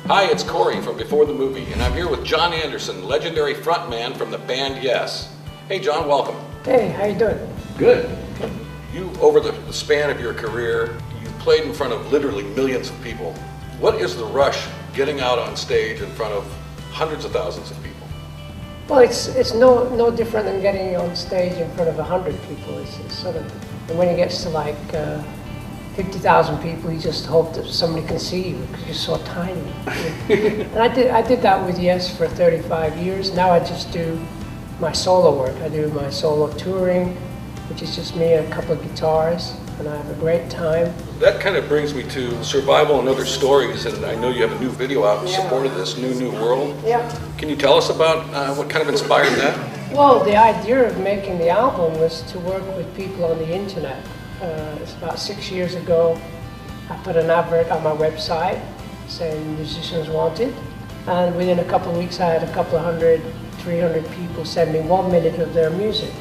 Hi, it's Corey from Before the Movie, and I'm here with Jon Anderson, legendary frontman from the band Yes. Hey Jon, welcome. Hey, how you doing? Good. You, over the span of your career, you played in front of literally millions of people. What is the rush getting out on stage in front of hundreds of thousands of people? Well, it's no different than getting on stage in front of 100 people. It's sort of, and when it gets to like 50,000 people, you just hope that somebody can see you because you're so tiny. And I did that with Yes for 35 years. Now I just do my solo work. I do my solo touring, which is just me and a couple of guitars, and I have a great time. That kind of brings me to Survival and Other Stories, and I know you have a new video out in support of this, New World. Yeah. Can you tell us about what kind of inspired that? Well, the idea of making the album was to work with people on the internet. It's about 6 years ago, I put an advert on my website saying musicians wanted, and within a couple of weeks I had a couple of 300 people send me 1 minute of their music.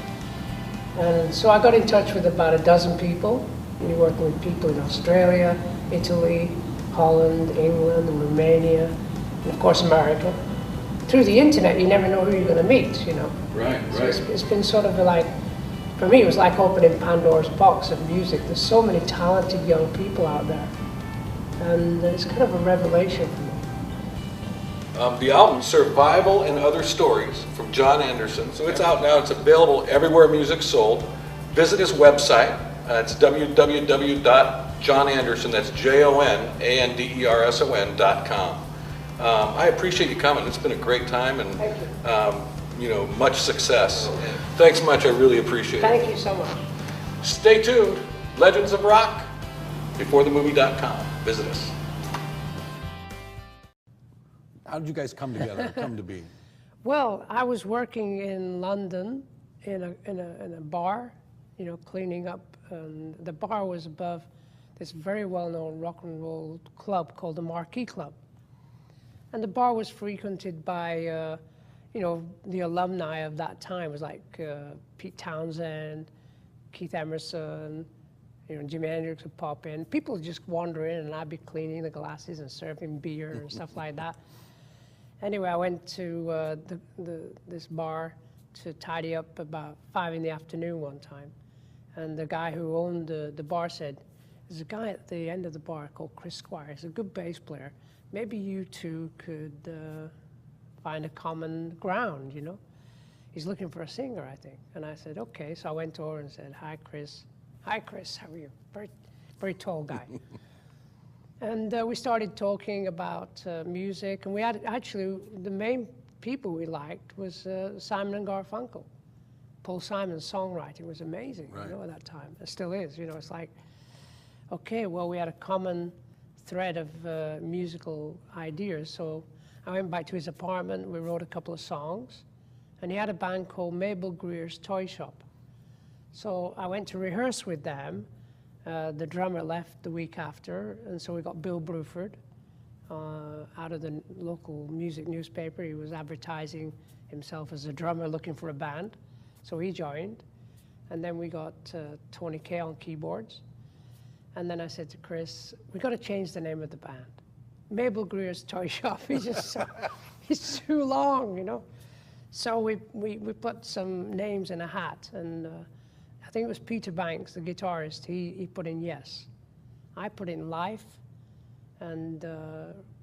And so I got in touch with about a dozen people. We're working with people in Australia, Italy, Holland, England, Romania, and of course America. Through the internet, you never know who you're going to meet, you know. Right. So it's been sort of like, for me, it was like opening Pandora's box of music. There's so many talented young people out there, and it's kind of a revelation for me. The album Survival and Other Stories from Jon Anderson. So it's out now. It's available everywhere music's sold. Visit his website. It's www.jonanderson, that's JONANDERSON.com. I appreciate you coming. It's been a great time, and you know, much success. Thanks much. I really appreciate it. Thank you so much. Stay tuned. Legends of Rock, beforethemovie.com. Visit us. How did you guys come together, come to be? Well, I was working in London in a bar, you know, cleaning up. And the bar was above this very well-known rock and roll club called the Marquee Club. And the bar was frequented by, you know, the alumni of that time. It was like Pete Townsend, Keith Emerson, you know, Jimi Hendrix would pop in. People would just wander in, and I'd be cleaning the glasses and serving beer and stuff like that. Anyway, I went to this bar to tidy up about 5 in the afternoon one time. And the guy who owned the bar said, there's a guy at the end of the bar called Chris Squire. He's a good bass player. Maybe you two could find a common ground, you know? He's looking for a singer, I think. And I said, okay. So I went over and said, hi, Chris. Hi, Chris, how are you? Very tall guy. And we started talking about music, and we had actually, the main people we liked was Simon and Garfunkel. Paul Simon's songwriting was amazing, you know, at that time. It still is, you know. It's like, okay, well, we had a common thread of musical ideas. So I went back to his apartment, we wrote a couple of songs, and he had a band called Mabel Greer's Toy Shop. So I went to rehearse with them. The drummer left the week after, and so we got Bill Bruford out of the local music newspaper. He was advertising himself as a drummer looking for a band, so he joined. And then we got Tony Kaye on keyboards. And then I said to Chris, we got to change the name of the band. Mabel Greer's Toy Shop. It's too long, you know. So we put some names in a hat, and I think it was Peter Banks, the guitarist, he put in Yes. I put in Life, and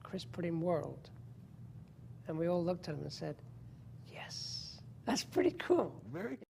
Chris put in World. And we all looked at him and said, yes, that's pretty cool. Very